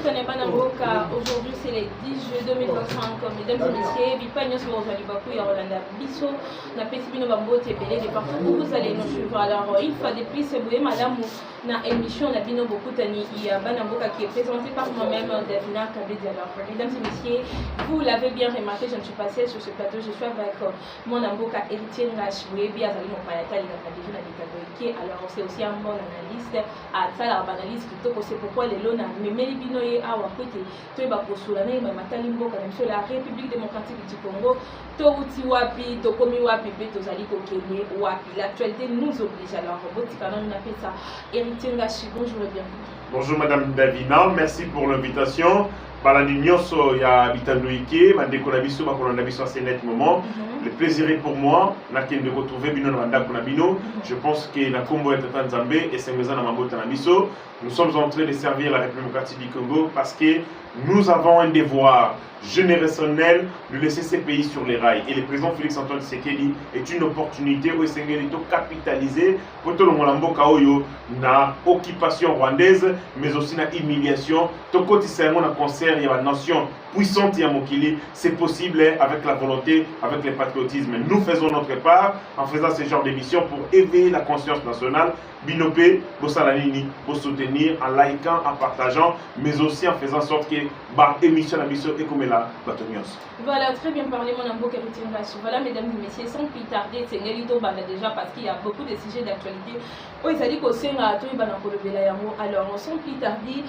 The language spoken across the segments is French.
Aujourd'hui c'est le 10 juillet 2025. Mesdames et messieurs, Bipagnos Rosali Bakou et Rolanda Bisso, na Pesibino Bambo Tepele, de partout où vous allez nous suivre. Alors, une fois de plus, c'est madame, na émission, na Bino Bokutani, Banamboka qui est présentée par moi-même, Davina Kabedi. Alors, mesdames et messieurs, vous l'avez bien remarqué, je ne suis pas seule sur ce plateau, je suis avec mon Amboka héritier Ngashoué, Biazali Mopayata, alors c'est aussi un bon analyste, à Tala, analyste, c'est pourquoi les lonas, mais Melibinoye, à Wakote, Toba Kosulane, Matalimbo, sur la République démocratique du Congo, Touti Wapi, Tokomi Wapi, Betozali Kokene, Wapi. L'actualité nous oblige. Alors, Botikana, on appelle ça héritier Ngashi. Bonjour et bienvenue. Bonjour Madame Davina, merci pour l'invitation. Balani Nyonso ya Bitandoike, Mandeko Nabiso, Bakona Nabiso à ce net moment. Le plaisir est pour moi, de retrouver Bino Nanda Konabino. Je pense que na Combo est en Zambé et c'est Mezana Mambota Nabiso. Nous sommes en train de servir la République démocratique du Congo parce que nous avons un devoir générationnel de laisser ces pays sur les rails. Et le président Félix Antoine Tshisekedi est une opportunité où il s'est capitalisé pour tout le monde na occupation rwandaise, mais aussi na humiliation. Tout côté c'est un concert, il y a une nation puissante et Mokili, c'est possible avec la volonté, avec le patriotisme. Nous faisons notre part en faisant ce genre d'émission pour éveiller la conscience nationale, binopé, Bossalanini, pour soutenir en likant, en partageant, mais aussi en faisant en sorte que l'émission est comme la Batonios. Voilà, très bien parlé, mon amour. Voilà, mesdames et messieurs, sans plus tarder, c'est Nelito Banda déjà parce qu'il y a beaucoup de sujets d'actualité. Oui, ça dit qu'au sein alors, sans plus tarder,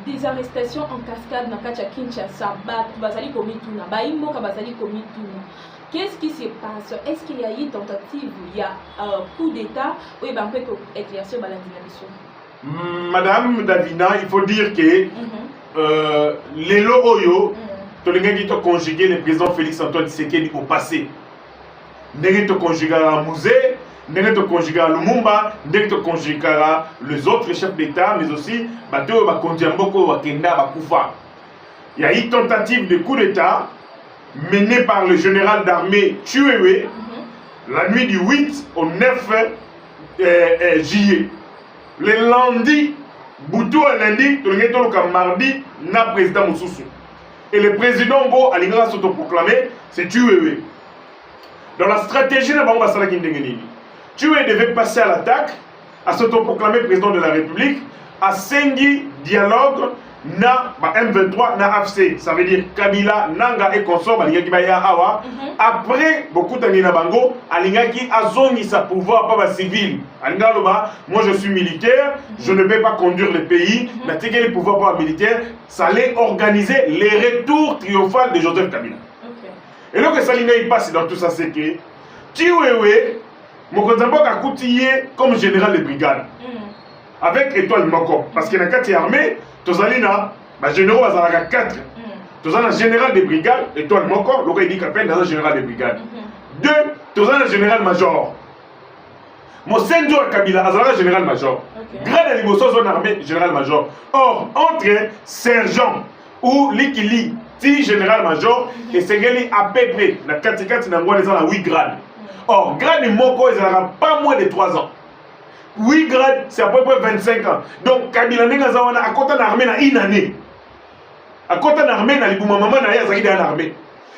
des arrestations en cascade dans Kacha Kinshasa, Bazali Komituna, Baimboka Bazali Komituna. Qu'est-ce qui se passe? Est-ce qu'il y a eu tentative? Il y a un coup d'État? Oui, ben, on peut éclaircir Balandina. Madame Davina, il faut dire que les Oyo, tu as conjugué le président Félix Antoine Tshisekedi au passé. Tu as conjugué à Musée, tu as conjugué à Lumumba, tu as conjugué à les autres chefs d'État, mais aussi il y a eu tentative de coup d'État menée par le général d'armée Tuewe la nuit du 8 au 9 juillet. Le lundi, Boutou et lundi, mardi, na président Moussoussou. Et le président Go Alingara s'autoproclamé, c'est Tuewe. Dans la stratégie de Bamba Salaki Ndengenini, Tuewe devait passer à l'attaque, à s'autoproclamer président de la République, à Sengi dialogue na M23 na AFC, ça veut dire Kabila, Nanga et consort, Awa. Après beaucoup d'années na bango, Alingaki azongi sa pouvoir pas civil. Moi je suis militaire, je ne vais pas conduire le pays, mais les pouvoirs pas militaires, ça allait organiser les retours triomphal de Joseph Kabila. Et là que Salinga il passe dans tout ça, c'est que Tiwewe, Mokonzambo a coutillé comme général de brigade. Avec étoile Moko, parce qu'il y a 4 armées, Tozalina, généraux à 4. Tozalina général de brigade, étoile Moko, le dit qu'appelle dans un général de brigade. 2, Tozalina général major. Mosenjo Kabila, Azara général major. Grade à l'Ibosso zone armée, général major. Or, entre sergent ou Likili, ti général major, et Segeli à peu près, la 4 n'envoie les gens à 8 grades. Or, grade Moko, ils n'auront pas moins de 3 ans. 8 grades, c'est à peu près 25 ans. Donc, Kabila Nengazawana, à côté de l'armée, il y a une année. À côté de l'armée, il y a une armée.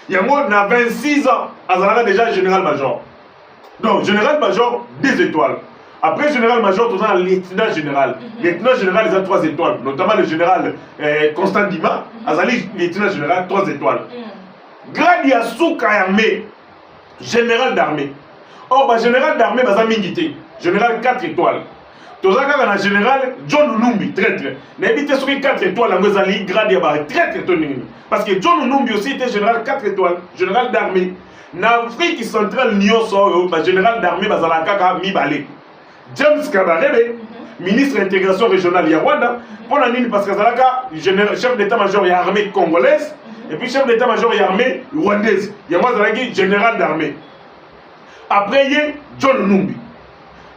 Il y a 26 ans, il y a déjà général-major. Donc, général-major, 2 étoiles. Après général-major, tu as un lieutenant général. Lieutenant général, il a 3 étoiles. Notamment le général Constant Dima, il a lieutenant général, 3 étoiles. Grade Yasuka armée, général d'armée. Or, le général d'armée, il a milité. Général 4 étoiles. Tozaka na général John Numbi, traître. N'habite sur 4 étoiles, la Mozali, grade traître. Parce que John Numbi aussi était général 4 étoiles, général d'armée. En Afrique centrale, général d'armée, Bazalaka Mibale. James Kabarebe, ministre de l'intégration régionale de Rwanda, pour la ligne parce que Zalaka, chef d'état-major de l'armée congolaise, et puis chef d'état-major de l'armée rwandaise. Il y a moi général d'armée. Après, il y a John Numbi.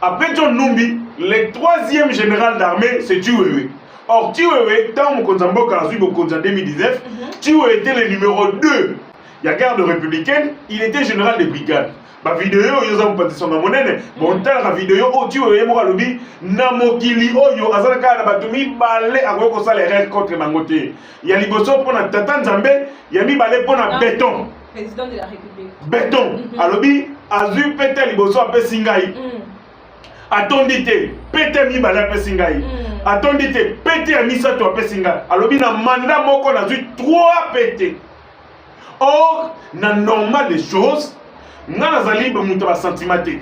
Après John Numbi, le 3e général d'armée, c'est Tiwewe. Or, Tiwewe, dans mon Konzambo en 2019, Tiwewe était le numéro 2. Il y a garde républicaine, il était général de brigade. ba vidéo yo za mpatisa na monene bon tala ka vidéo o tu oye mo lobi na mokili oyo azala ka na batumi balé akoko sala erreur contre mangote ya liboso pona tata nzambe ya mi balé pona béton président de la République béton alobi azu pete liboso apesi ngai atondi te pete mi balé apesi ngai atondi te pete ya misato apesi ngai alobi na mandat moko nazui 3 pete. Or na normal des choses nga nazali bamuta ba sentiment te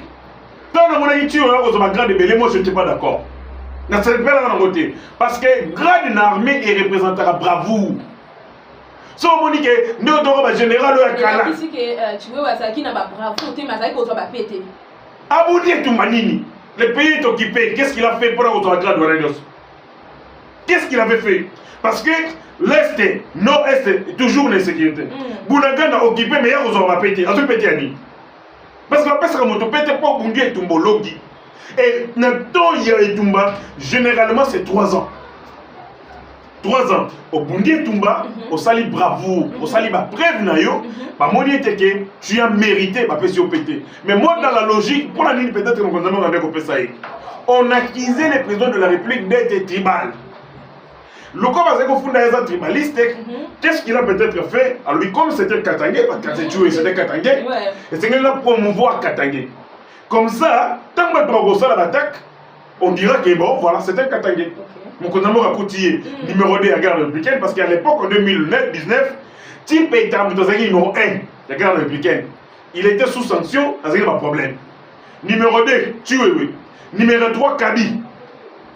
tant na mona yitu yo ko ba grade belé moi je n'étais pas d'accord na célébrer na côté parce que grade na armée et représentera bravoure so monique ndo to ba général ya kala ici que tu veux wasaki na ba bravoure te mazaki ko ba pété aboudi tout manini le pays est occupé qu'est-ce qu'il a fait pour avoir grade de Radios qu'est-ce qu'il avait fait parce que l'Est, nord-est, toujours l'insécurité. Bounagana occupé, mais il y a un pété. Un pété à ni. Parce que la personne qui a pété pour Bungi et Tumbo Logi. Et Nato Yaetumba, généralement, c'est 3 ans. 3 ans. Au Bungi et Tumba, au sali bravoure, au sali ba preuve na yo, ba moni était que tu as mérité ba pété au pété. Mais moi, dans la logique, pour la ligne peut-être on a accusé le président de la République d'être tribal. Le corps a tribaliste, qu'est-ce qu'il a peut-être fait? Alors, comme c'était Katangé, parce que c'était Katangé, et c'est qu'il a promouvoir Katangé. Comme ça, tant que tu as l'attaque, on dira que bon, voilà, c'était Katangé. Mon condamné a coutillé numéro 2 à la garde républicaine, parce qu'à l'époque, en 2019, Type était numéro 1 de la garde républicaine. Il était sous sanction, ça c'est pas problème. Numéro 2, Tuewe. Numéro 3, Kabi,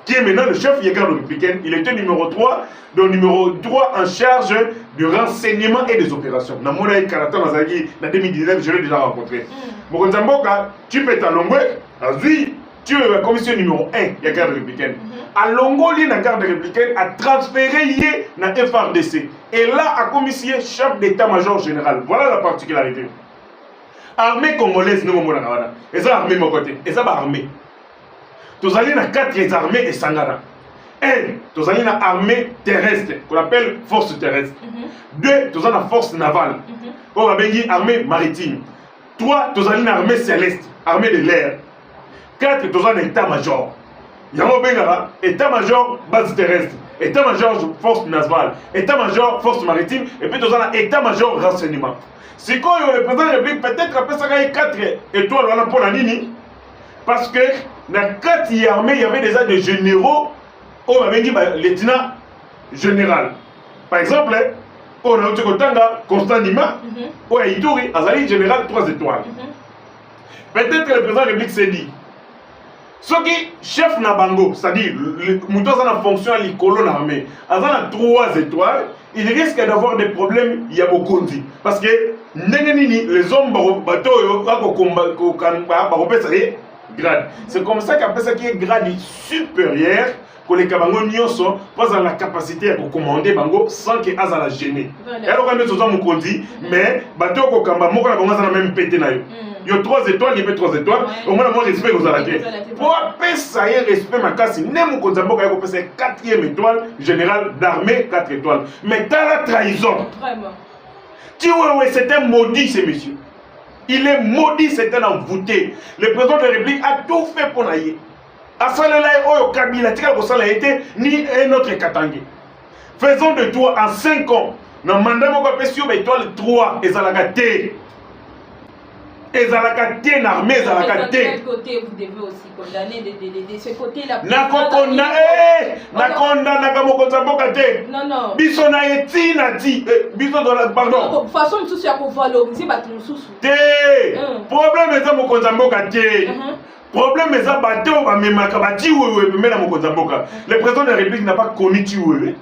qui est maintenant le chef de la garde républicaine. Il était numéro 3, donc numéro 3 en charge du renseignement et des opérations. Dans mon avis, en 2019, je l'ai déjà rencontré. Mokonzamboka, tu peux t'allongouer, tu es la commission numéro 1 de la garde républicaine. À Longoli, la garde républicaine a transféré dans FRDC. Et là, a commissionné chef d'état-major général. Voilà la particularité. Armée congolaise, nous, et ça, armée, mon côté. Et ça, va armée. Nous allons dans 4 armées et Sangara. 1, nous allons dans l'armée terrestre, qu'on appelle force terrestre. 2, nous allons dans la force navale, qu'on appelle armée maritime. 3, nous allons dans l'armée céleste, armée de l'air. 4, nous allons dans l'état-major. Il y a un état-major base terrestre, état-major force navale, état-major force maritime, et puis nous allons dans l'état-major renseignement. Si quand le président de la République peut-être après ça, il y a 4 étoiles pour la Nini, parce que dans 4 armées, il y avait déjà des généraux, on avait dit lieutenant général. Par exemple, on a eu Constant Nima, on a Ituri, Azali général 3 étoiles. Peut-être que le président de la République s'est dit, ce qui chef Nabango, c'est-à-dire le mouton a la fonction à l'icône armée, à 3 étoiles, il risque d'avoir des problèmes, il y a beaucoup de parce que les hommes bateaux, grade. C'est comme ça qu'après ça qui est grade supérieur, que les Kabango Nyonso posent la capacité à commander Bango sans qu'il y ait à la gêner. Et alors, quand nous avons dit, mais bateau Kokamba, moi, on a même pété. Il y a 3 étoiles, il y a 3 étoiles. Au moins, moi, respect aux arrêtés. Pour appeler ça, il y a respect, ma casse. N'est-ce pas qu'on a passé 4e étoile, général d'armée, 4 étoiles. Mais dans la trahison, c'est un maudit, ces messieurs. Il est maudit, c'est un envoûté. Le président de la République a tout fait pour naïe. À Salelaï, Oyo Kabila, Tika Kosala été ni un autre Katangé. Faisons de toi en 5 ans. Dans le mandat, on va sur l'étoile 3 et Zalagate. Et Zalagate, l'armée, Zalagate. De quel côté vous devez aussi condamner de ce côté-là? Non, non. Biso na eti na ti. Biso dans la pardon. De façon, tout ça pour valoriser, tout sous. Problème est ça, mon Konzamboka. Problème est ça, le président de la République n'a pas connu Tioué.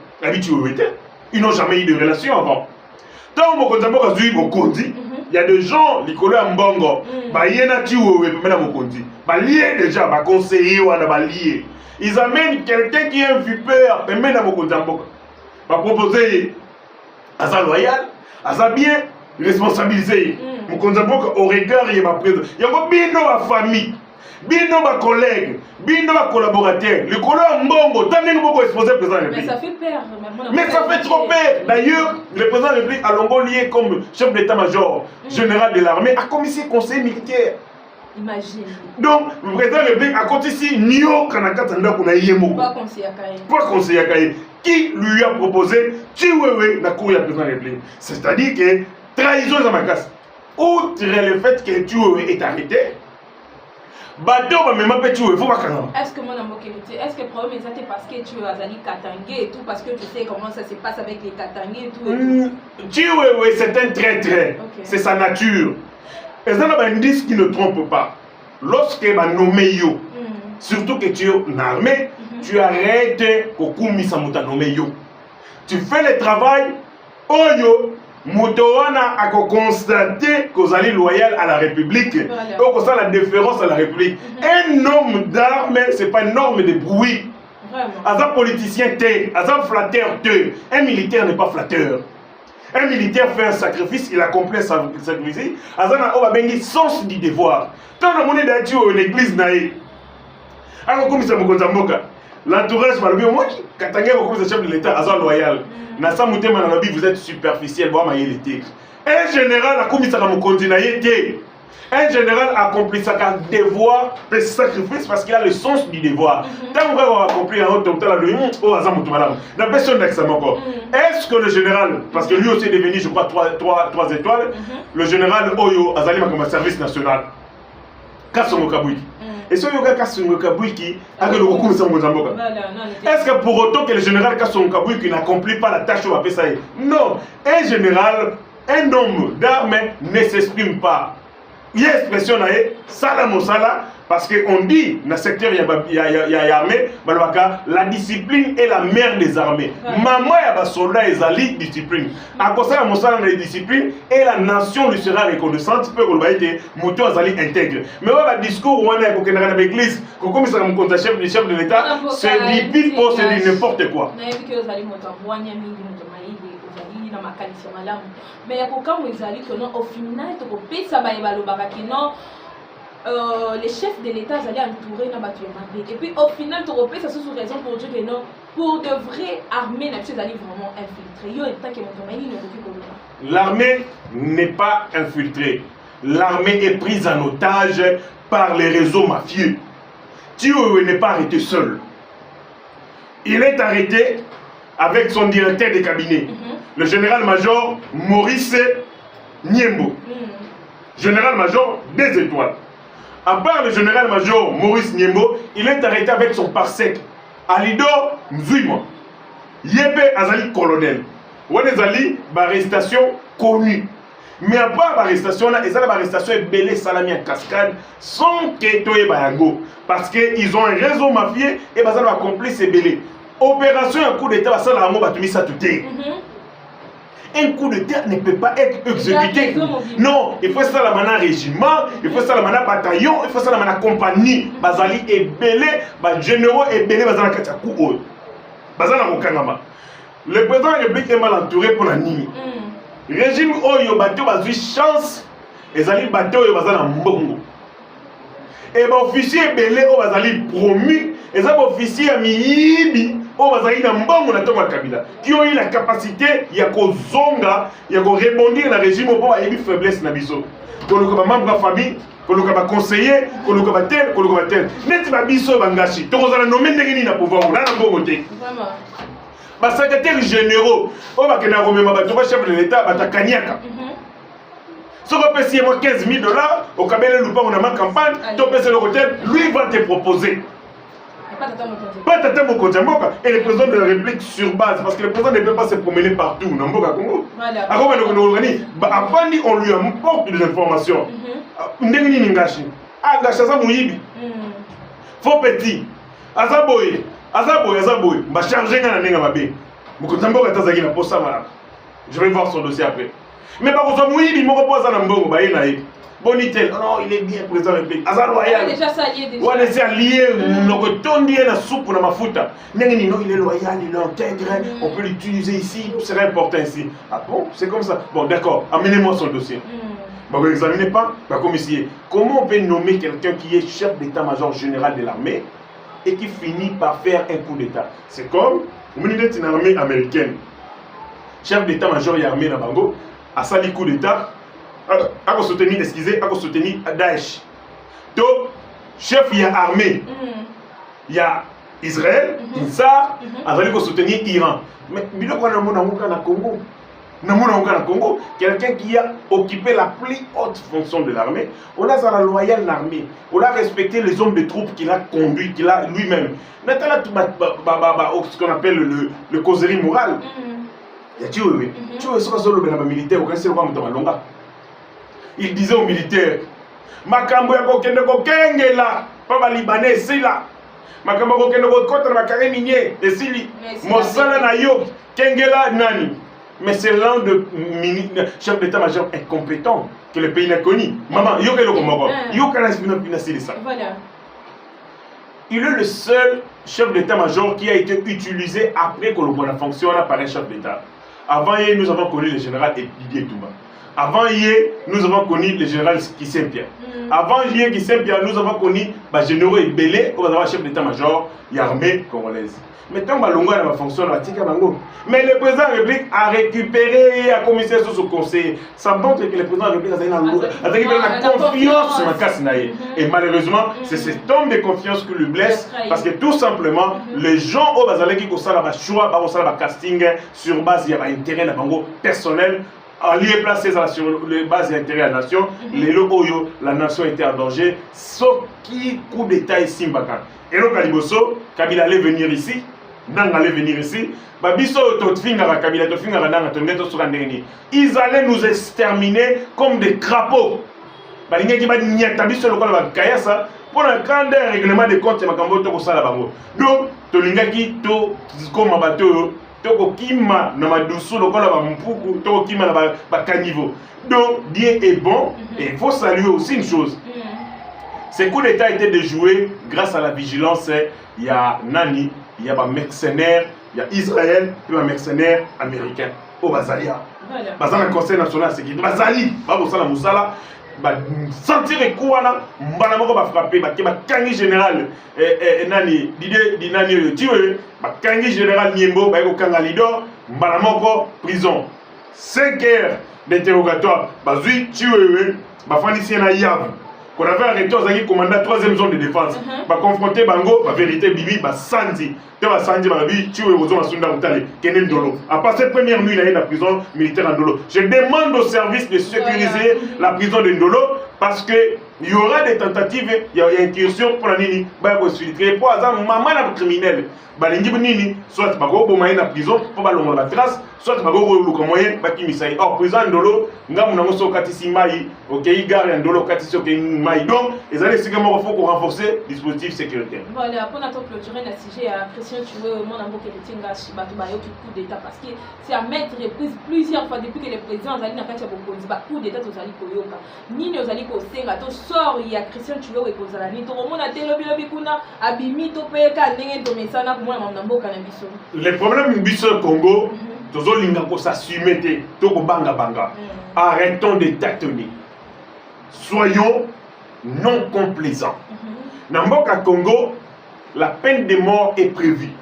Ils n'ont jamais eu de relation avant. Tant mon Konzamboka Zui Mokondi, il y a des gens, Nicolas Mbongo, Bayena Tioué, Mokondi. Lié déjà, conseiller ou lié. Ils amènent quelqu'un qui est un vipeur, même à Mokonzamboka. Va proposer à sa loyal, à sa bien responsabilisé. Mokonzamboka au regard de ma présence. Il y a beaucoup de famille. bino ba collègue, bino ba collaborateur, le collègue mbongo, tant que beaucoup exposé président de la République. Mais ça fait peur. Mais ça fait trop peur. D'ailleurs, le président de la République a longuement lié comme chef d'état-major général de l'armée, a commissaire conseiller militaire. Imagine. Donc, le président de la République a compté ici Nio Kanakatanda Kunayemo. Pas conseiller Akaye. Pas conseiller Akaye. Qui lui a proposé Chiwewe na cour du président de la République. C'est-à-dire que trahison dans ma casse. Outre le fait que Chiwewe est arrêté, bateau va même pas Chiwewe, faut pas quand est-ce que moi, est-ce que le problème est parce que tu as dit Katangé et tout, parce que tu sais comment ça se passe avec les Katangé et tout. Chiwewe, c'est un traître. Okay. C'est sa nature. Et ça, c'est un indice qui ne trompe pas. Lorsque va nommer yo, surtout que tu es en armée, tu arrêtes Kokumi Samuta nommer yo. Tu fais le travail, Oyo, Motowana a constaté que vous allez loyal à la République, et que ça la déférence à la République. Un homme d'armes, ce n'est pas une norme de bruit. Un politicien t'es, un flatteur t'es. Un militaire n'est pas flatteur. Un militaire fait un sacrifice, il accomplit un sacrifice. Azana oba bengi sens du devoir. Tant que mon état l'église naïe. Alors comme ça me mboka. L'entourage va le dire moi Katangé comme chef de l'État azan loyal. Na sa mutema na nabi vous êtes superficiel bois maïe l'été. Un général a commis ça comme continuité. Un général accomplit sa devoir, fait sacrifice parce qu'il a le sens du devoir. Tant qu'on va accomplir un autre temps, la personne d'examen encore. Est-ce que le général, parce que lui aussi est devenu, je crois, 3 étoiles, le général Oyo Azali comme un service national, Kassongo Kabouiki. Et ce yoga Kassongo Kabouiki a que le recours de est-ce que pour autant que le général Kassongo Kabouiki n'accomplit pas la tâche au Bapessaï? Non. Un général, un homme d'armes ne s'exprime pas. Il y a une expression là, Salamosala, parce qu'on dit dans le secteur il y a armée, la discipline est la mère des armées. Maman y a soldat et zali discipline. À cause de la mosala la discipline et la nation lui sera reconnaissante peut que le moteur zali intègre. Mais le discours où on est dans l'église, comme ça comme chef de l'État, c'est du pipe, c'est du n'importe quoi. Mais au final, les chefs de l'État allaient entourer nos bâtiments. Et puis au final, tu repères ça sous raison pour dire que non, pour de vraies armées, les allaient vraiment infiltrer. L'armée n'est pas infiltrée. L'armée est prise en otage par les réseaux mafieux. Chiwewe n'est pas arrêté seul. Il est arrêté avec son directeur de cabinet, le général-major Maurice Niembo. Général-major des étoiles. À part le général-major Maurice Niembo, il est arrêté avec son parsec, Alido Mzouima. Yebe Azali colonel. Ouanezali, arrestation connue. Mais à part l'arrestation, l'arrestation est belée salami en cascade sans que Toye Bayango. Parce qu'ils ont un réseau mafieux et ils ont accompli ces belés. Opération un coup d'état, ça la batumi ça tout est. Un coup d'état ne peut pas être exécuté. Non, il faut ça la mana régiment, il faut ça la mana bataillon, il faut ça la mana compagnie. Bazali est belé, généraux est belé, bazala katakou. Bazala mokangama. Le président de la République est mal entouré pour la nuit. Régime Oyo bateau bazui chance, et ali bateau Oyo bazala mbongo. Et officier belé o bazali promu, et ça officier a miyibi o bazali na mbongo na tonga kabila qui ont eu la capacité ya kozonga ya ko rebondir na régime pour ayebi faiblesse na biso. Koluka ba membre de famille, koluka ba conseiller, koluka ba tel. Neti ba biso bangashi. To kozala nommer ndenge ni na pouvoir na mbongo te. Vraiment. Ba secrétaire généraux, o ba kena romema ba to chef de l'État ba ta kanyaka. Si on peut payer moi $15 000, au Kabele Loupa, on a ma campagne, tu peux payer le hôtel, lui va te proposer. Pas Tata Mokonjamboka. Et le président de la République sur base, parce que le président ne peut pas se promener partout. Namboka Congo. Avant, on lui apporte des informations. Ndengini Ningashi. Ah, Gachaza Mouyibi. Faux petit. Azaboye. M'a chargé dans la nenga mabe. Mokonjamboka Tazagi na posa malade. Je vais voir son dossier après. Mais par contre, oui, il me repose à l'ambongo, bah il a Bonitel, non, il est bien président de la République. Azar loyal. Déjà ça y est déjà. On est déjà lié, donc tondi na soupe na mafuta. Nengi non, il est loyal, il est intègre, on peut l'utiliser ici, tout serait important ici. Ah bon, c'est comme ça. Bon, d'accord, amenez-moi son dossier. Bah, vous n'examinez pas, bah, commissaire. Comment on peut nommer quelqu'un qui est chef d'état-major général de l'armée et qui finit par faire un coup d'état? C'est comme, vous êtes une armée américaine. Chef d'état-major et armée dans Bango, a sali coup d'état, a soutenir, excusez, a soutenir Daesh. Donc, chef, il y a armée, il y a Israël, Insar, a sali soutenir Iran. Mais, il y a un Congo. Congo, quelqu'un qui a occupé la plus haute fonction de l'armée, on a la loyale l'armée, on a respecté les hommes de troupes qu'il a conduits, qu'il a lui-même. Maintenant, ce qu'on appelle le causerie morale. Il disait aux militaires, Makambo ya kokende kokengela, pas libanais c'est là. Makambo kokende kokota makare minier, esili. Mosala na yo kengela nani. Mais c'est l'un de chef d'état-major incompétent que le pays n'a connu. Maman, il est le seul chef d'état-major qui a été utilisé après que le bon fonctionne par un chef d'état. Avant hier, nous avons connu le général Didier Touma. Avant hier, nous avons connu le général Saint-Pierre. Avant hier, Saint-Pierre, nous avons connu le général Ebélé, comme chef d'état-major de l'armée congolaise. Mais tant que l'on a fonction, mais le président de la République a récupéré et a commissaire sur ce conseil. Ça montre que le président de la République a récupéré la confiance sur la casse. Et malheureusement, c'est cet homme de confiance qui le blesse. Parce que tout simplement, les gens au Bazalé qui ont choix, ont casting sur base d'intérêt personnel. Allié placé sur les bases d'intérêt à la nation, les Oyo, la nation était en danger. Sauf qui coup d'état ici, Mbaka. Et donc, Kaliboso, Kabila allait venir ici. Nang allait venir ici. Ils allaient nous exterminer comme des crapauds. Pour un grand règlement de compte, donc, Tolingaki, comme un bateau, Tokokima, Namadusu, le col Mpuku, Tokokima, Bakanivo. Donc, Dieu est bon, et il faut saluer aussi une chose. Ces coups d'état étaient déjoués grâce à la vigilance. Il y a Nani, il y a un mercenaire, il y a Israël, puis un mercenaire américain au Bazalia. Bazali, le Conseil national de sécurité. Bazali, Babosala Moussala, sentir les coups, Mbalamoko va frapper, Kangi général, Nani, Didi Nani, tué, Kangi général Niembo, Kangalido, Mbalamoko, prison. 5 heures d'interrogatoire, Bazui, tué, Bafanisien Yav. Qu'on avait arrêté aux amis commandant 3e zone de défense. Bah confronter Bango, la vérité Bibi, bah Sandy. Tu vas Sandy, bah Bibi, tu es aux zones à Sunda Moutale, Kenen Dolo. À part cette première nuit, il y a la prison militaire en Dolo. Je demande au service de sécuriser la prison de Ndolo parce que il y aura des tentatives, il y a une incursion pour la Nini, bah pour se filtrer. Pour hasard, maman la criminelle, bah l'Indibu Nini, soit bah go bon la prison pour bah l'on la trace, soit bah go le moyen, bah qui misai. Or prison Ndolo, ngam nangoso katisi mai, ok, gare Ndolo katisi ok mai. Donc, ils allaient également renforcer le dispositif sécuritaire. Voilà, pour notre clôturer le sujet à Christian Tchoué, mon amour qui est un coup d'état parce que c'est à mettre reprise plusieurs fois depuis que le président Zali n'a pas été proposé. Coup d'état aux Ali Koyoka. Ni nos Ali Kosenga, to sort il y a Christian Tchoué et Kozalani. To mon a télobi kuna abimi to peka ndenge to mesana pour moi mambo kanabiso. Le problème biso Congo, tozo linga ko s'assumer te, to ko banga banga. Arrêtons de tâtonner. Soyons non complaisants. Dans Mboka Congo, la peine de mort est prévue.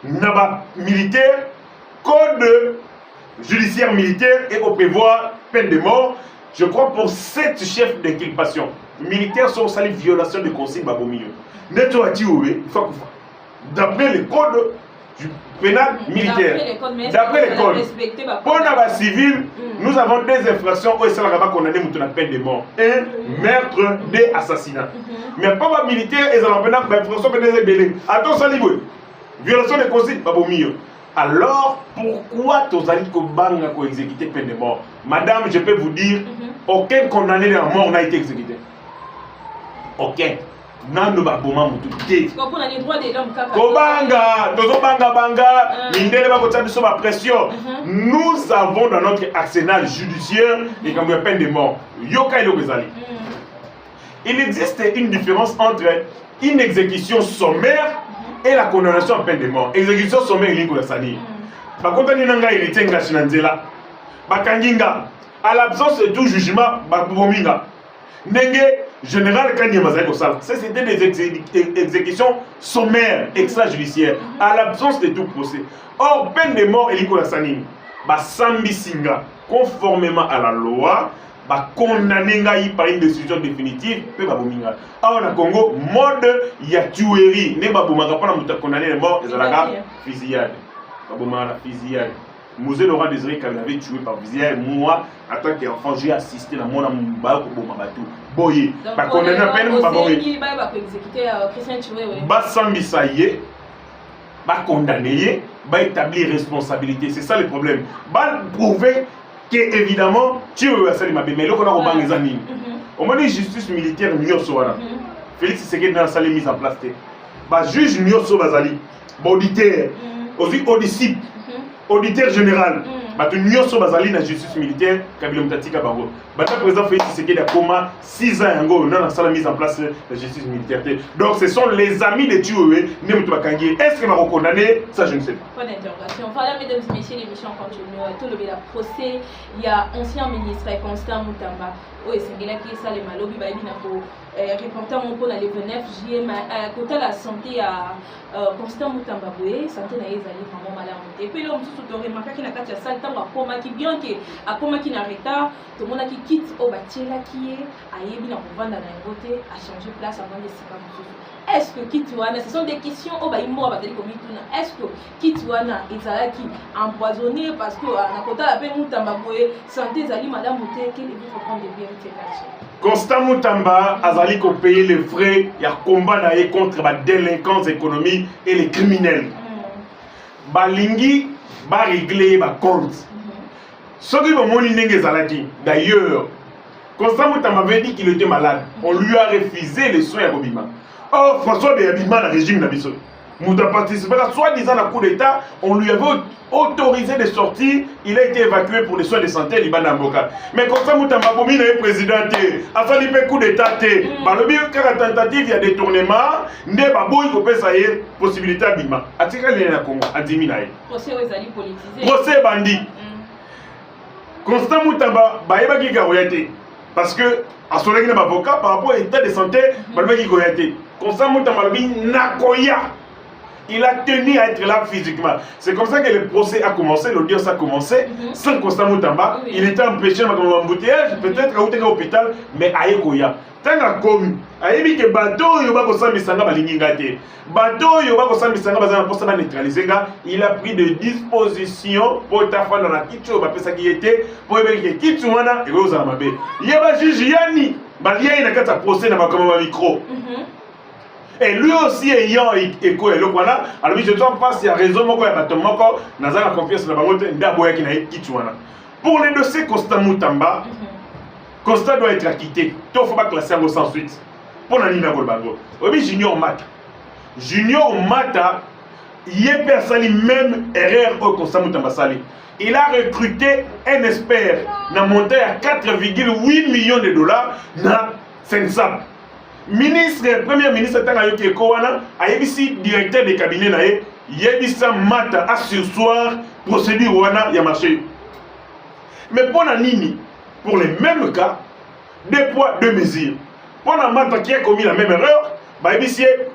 Naba militaire, code judiciaire militaire et au prévoir peine de mort, je crois pour 7 chefs d'inculpation. Militaires sont salés violation de consigne Babomio. D'après le code pénal militaire. D'après les codes. Pour les civils, nous avons des infractions où ils ont condamné à la peine de mort. 1. Meurtre, 2. Assassinat. Mais pour les militaires, ils ont condamné à la infraction de délai. Attention, violation de consigne, pas mieux. Alors, pourquoi tous allez exécuter peine de mort? Madame, je peux vous dire, aucun condamné à mort n'a été exécuté. Aucun. Non, nous avons nous avons dans notre arsenal judiciaire et comme peine de mort. Il existe une différence entre une exécution sommaire et la condamnation à peine de mort. Exécution sommaire, il y a une sani. Par contre, il y a une à l'absence de tout jugement, bakubominga. Nenge général Kanyama Zagosal. Ça, c'était des exécutions sommaires, extrajudiciaires, à l'absence de tout procès. Or, peine de mort, Eliko Lassanine, Sambi Singa, conformément à la loi, condamné par une décision définitive, peut babominga. Alors, au Congo, mode ya tuerie, ne babomanga pas na condamné les morts, les alaga fusillade. Babomanga la fusillade. Mosé Laurent Désiré Kabila avait tué par fusillade. Moi, en tant qu'enfant, j'ai assisté à mon amour pour Mabatu. Boye, pas condamné à peine, pas boye. Ba sambi saye, ba condamné, ba établir responsabilité. C'est ça le problème. Ba prouver que évidemment tu veux ça mais le qu'on a au banc les amis. On m'a dit justice militaire Nyoso voilà. Félix Tshisekedi dans la salle mise en place. Ba juge Nyoso Bazali, auditeur, aussi auditeur général. Batu Nyoso Bazali na justice militaire Kabila Mutatika Bango. Bata président Félix Tshisekedi a coma 6 ans yango dans la salle mise en place la justice militaire. Donc ce sont les amis de Tuoé, Nemutu Bakangi. Est-ce qu'il va recondamner? Ça je ne sais pas. Point d'interrogation. Voilà mesdames et messieurs, l'émission continue. Tout le procès, il y a ancien ministre Constant Mutamba. Oui, c'est là qui est ça les malobi ba ebi na ko reporter mon pour le 29 juillet côté la santé à Constant Mutamba boye santé na ezali vraiment malamu. Et puis là on tout to remarquer qui na kati ya salle tango akoma ki bien que akoma ki na retard to mona ki quitte au batiela qui est ayebi na kovanda na ngote a changer place avant de sika mususu. Est-ce que Kitouana, ce sont des questions au Baïmo à Bateli Komituna. Est-ce que Kitouana est qui empoisonné parce que à côté la peine Moutambaboé, santé Zali Madame Mouté, quel est votre point de vue avec Constant Moutamba Azali ko payer les frais, il y a combat d'ailleurs contre la délinquance économique et les criminels. Balingi va régler ma compte. Ce qui va moni nenge zalaki. D'ailleurs, Constant Moutamba avait dit qu'il était malade. On lui a refusé les soins à Bobima. Or, François Béabima, le régime d'Abisso, Mouta participé à soi-disant la coup d'État, on lui avait autorisé de sortir, il a été évacué pour les soins de santé à Liban Mboka. Mais comme ça, Mouta Mbaboumi n'est président, à ça, il coup d'État, le bien que la tentative, il y a détournement, n'est pas beau, il faut ça y est, possibilité à Bima. À Tika, il y a Congo, à Diminaï. Procès aux alliés politisés. Procès bandit. Constant Moutamba, Baïba qui garoyate. Parce que, à son avocat, par rapport à l'état de santé, Baïba qui garoyate. Constant Moutamba, Nakoya. Il a tenu à être là physiquement. C'est comme ça que le procès a commencé, l'audience a commencé. Sans Constant Moutamba, il était empêché dans l'embouteillage, peut-être à l'hôpital, mais à Ekoya. Tant que comme, ayebi que bateau yoba kosa misanga balinginga te. Bateau yoba kosa misanga bazana pour ça neutraliser nga, il a pris des dispositions pour ta femme dans la kitcho ba pesa qui était pour que kitcho wana et aux amabe. Yeba juge yani, balia ina kata procès na ba comme micro. Et lui aussi ayant écho et le voilà, alors je dois passer à raison moko ya bato moko naza la confiance na bango te ndabo ya kina kitcho wana. Pour les dossiers Constant Moutamba, Constant doit être acquitté. Il ne faut pas classer sans suite. Pour Nanina Golbango. Oui, Junior Mata. Junior Mata, il est personne même erreur au Constant Moutamba Sali. Il a recruté un expert dans monté à 4,8 millions de dollars dans Sensap. Premier ministre Tangayoki Kowana, a ici directeur de cabinet, Yebisa Mata a sursoir procédure Wana Yamaché. Mais pour Nanini, pour les mêmes cas, deux poids, deux mesures. Pour la Mata qui a commis la même erreur,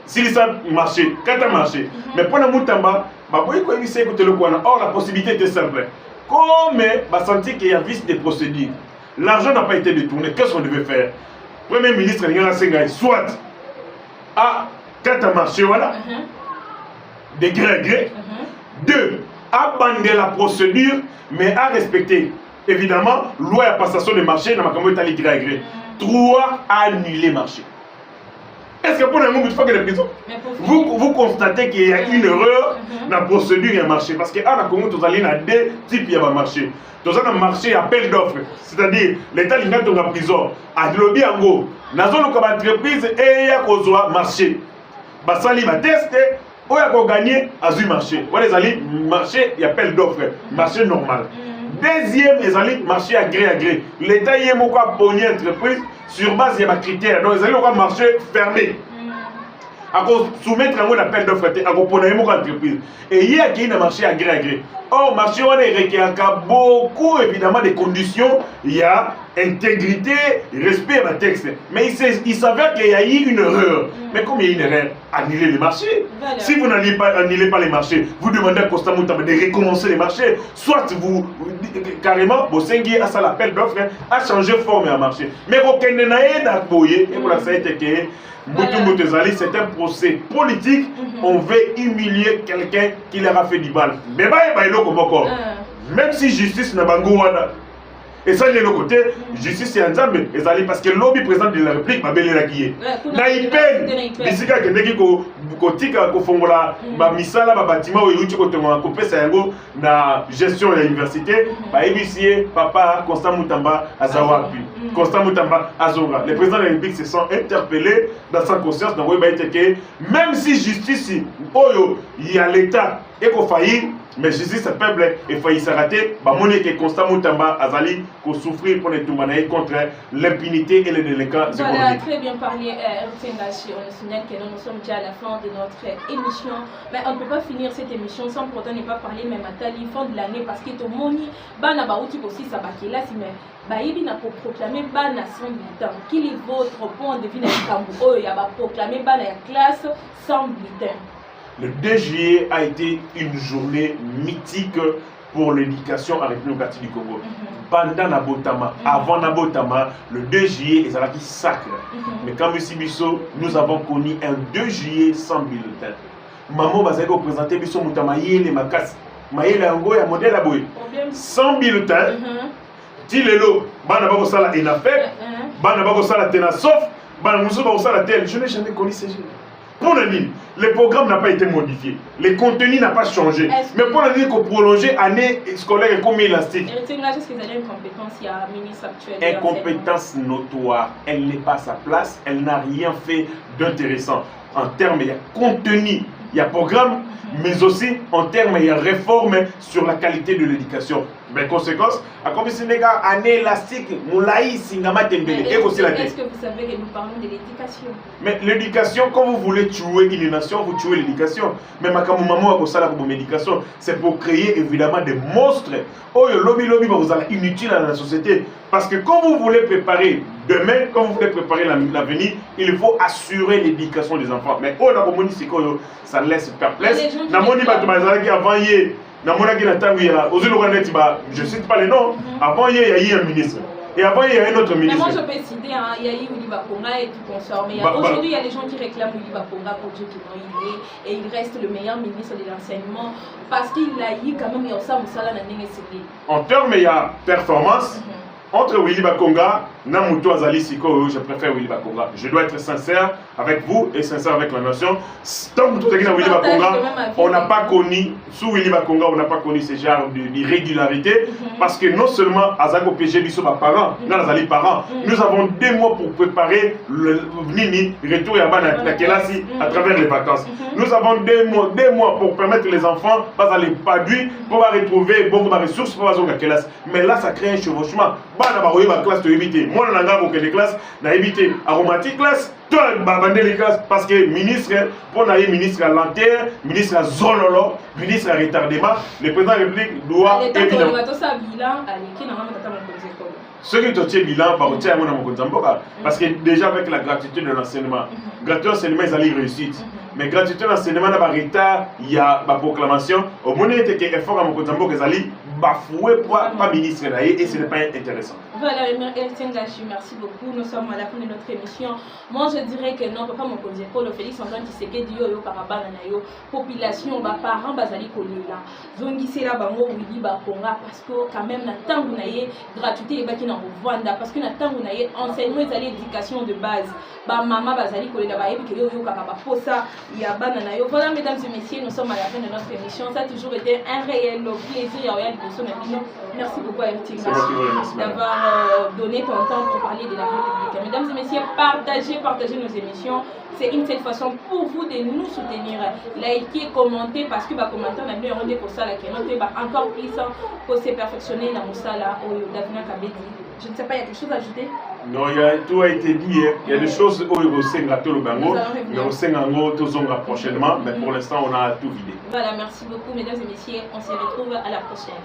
si ça marché, quand ça marché. Mais pour la Moutamba, or la possibilité était simple. Comme on sentit qu'il y a vice des procédures, l'argent n'a pas été détourné, qu'est-ce qu'on devait faire? Premier ministre, soit à quand ça marché, voilà, de gré à gré. Deux, abandonner la procédure, mais à respecter. Évidemment, loi de passation de marché, dans ma communauté gré à gré. 3, annuler marché. Est-ce que pour le moment, une fois que les prisons, vous constatez qu'il y a une erreur dans la procédure et le marché? Parce que à la communauté, vous allez dans deux types de marché. Vous avez un marché appel d'offres, c'est-à-dire l'État qui est en prison, à lobby en gros, dans une entreprise et il y a un marché. Basali va tester, ou il y a gagné à ce marché. Vous allez marché et appel d'offres, marché normal. Deuxième, ils allaient marcher à gré. L'État y est beaucoup pogné entreprise sur base de critères. Donc, ils allaient marcher fermé. soumettre un appel d'offres à une entreprise. Et il y a qui a marché à gré à gré. Or, marché, on a beaucoup évidemment de conditions. Il y a intégrité, respect à la texte. Mais il s'avère qu'il y a eu une erreur. Mais comme il y a une erreur, annulez les marchés. Voilà. Si vous n'annulez pas les marchés, vous demandez à Costa Moutamba de recommencer les marchés. Soit vous, carrément, vous avez à l'appel d'offres, à changer forme à marché. Mais vous avez et vous savez que c'est un procès politique. On veut humilier quelqu'un qui leur a fait du mal. Mais même si justice n'a pas et ça, de l'autre côté, justice c'est un zambé. Parce que le lobby président de la République m'a belé la guillée. Naïpen, ici, quand la gestion de l'université, papa Constant Moutamba Azawa. Constant Moutamba Azonga. Le président de la République se sent interpellé dans sa conscience. Même si justice, il y a l'État et qu'on faillit, mais justice est faible et faillit s'arrêter. Bamoné que Constant Moutamba Azali pour souffrir pour les Toumanaï contre l'impunité et les délinquants. Voilà, très bien parlé, RTNH. On signale que nous sommes déjà à la fin de notre émission. Mais on ne peut pas finir cette émission sans pour autant ne pas parler même à Tali, fin de l'année, parce que tout le monde, Bana Baouti aussi, ça va qu'il a, mais Baïbi n'a pas proclamé Bana sans bulletin. Quel est votre point de vue dans le Cambou? Il a proclamé Bana classe sans bulletin. Le 2 juillet a été une journée mythique pour l'éducation en République démocratique du Congo. Pendant Nabotama, avant Nabotama, le 2 juillet, ils ont été sacré. Mais quand M. Bisso, nous avons connu un 2 juillet sans bulletin. Maman va se présenter Bisso Moutama, les Makas, Maïle Ango et un modèle à bouer. Sans bulletin, Tilelo, Banabako Sala Enafek, Banabako Sala Tenasof, Banabako Sala Tel. Je n'ai jamais connu ces gens. Pour le dire, le programme n'a pas été modifié, le contenu n'a pas changé. Mais pour le dire qu'on prolonger l'année scolaire comme élastique. Est-ce qu'il y a une compétence, il y a un ministre actuel? Incompétence notoire, elle n'est pas à sa place, elle n'a rien fait d'intéressant. En termes, il y a contenu, il y a programme, mais aussi en termes, il y a réforme sur la qualité de l'éducation. Mais conséquence, à comme si les gars, année élastique, moulaï, singama tembele, et aussi la tête. Est-ce que vous savez que nous parlons de l'éducation? Mais l'éducation, quand vous voulez tuer une nation, vous tuez l'éducation. Mais ma maman a ça pour l'éducation, c'est pour créer évidemment des monstres. Oh, le lobby vous allez inutile dans la société. Parce que quand vous voulez préparer demain, quand vous voulez préparer l'avenir, il faut assurer l'éducation des enfants. Mais oh, ça laisse perplexe. Je ne cite pas les noms. Avant, il y a eu un ministre. Et avant, il y a un autre ministre. Mais moi, je peux citer, il y a eu Ouliba Ponga et tout consort. Mais aujourd'hui, il y a des gens qui réclament Ouliba Ponga pour dire qu'il est. Et il reste le meilleur ministre de l'enseignement. Parce qu'il a eu quand même Yossa Moussala Nané. En termes, il y a performance. Entre Willy Bakonga et Namouto Azali Siko, je préfère Willy Bakonga. Je dois être sincère avec vous et sincère avec la nation. Tant que tout est Willy Bakonga, on n'a pas connu, sous Willy Bakonga, on n'a pas connu ce genre d'irrégularité. Parce que non seulement Azago PG Bisso parents, non Azali parents, nous avons 2 mois pour préparer le Nini, retour à la Kelasi à travers les vacances. Nous avons 2 mois pour permettre les enfants pas aller paduire, pour retrouver bon ressources pour la Kelasi. Mais là, ça crée un chevauchement. La classe de éviter. Moi, je n'ai pas de classe, j'ai évité aromatique classe, toi, les classes, parce que ministre, pour aller ministre à l'antenne, ministre à zololo, ministre à retardement, le président de la République doit évidemment. Ceux qui ont tiré bilan, parce que déjà avec la gratuité de l'enseignement, gratuité de l'enseignement, ils allaient réussir. Mais gratuité de l'enseignement, il y a la proclamation. Au moment où il y a effort à mon ils allaient bafouer pas ministre et ce n'est pas intéressant. Voilà, merci beaucoup. Nous sommes à la fin de notre émission. Moi, je dirais que non, papa, mon conseil pour le Félix Antoine Tshisekedi, yo parabana na yo population, parents, bazali kolela. Zongi c'est là bango Willy Bakonga parce que quand même na tangu na ye gratuité et baki na Rwanda parce que na tangu na ye enseignement et éducation de base. Ba maman bazali kolela ba yebi que yo kaka posa ya bana na yo. Voilà, mesdames et messieurs, nous sommes à la fin de notre émission. Ça a toujours été un réel plaisir à merci beaucoup à MT d'avoir donné ton temps pour parler de la République. Mesdames et messieurs, partagez nos émissions. C'est une seule façon pour vous de nous soutenir. Likez, commentez parce que les commentaires n'a bien rendu pour ça, encore plus pour se perfectionner dans le Moussala au Davina Kabedi. Je ne sais pas, il y a quelque chose à ajouter? Non, tout a été dit. Il y a des choses au Sengato le Bango, mais au Sengango, Tozonga prochainement. Mais pour l'instant, on a tout vidé. Voilà, merci beaucoup, mesdames et messieurs. On se retrouve à la prochaine.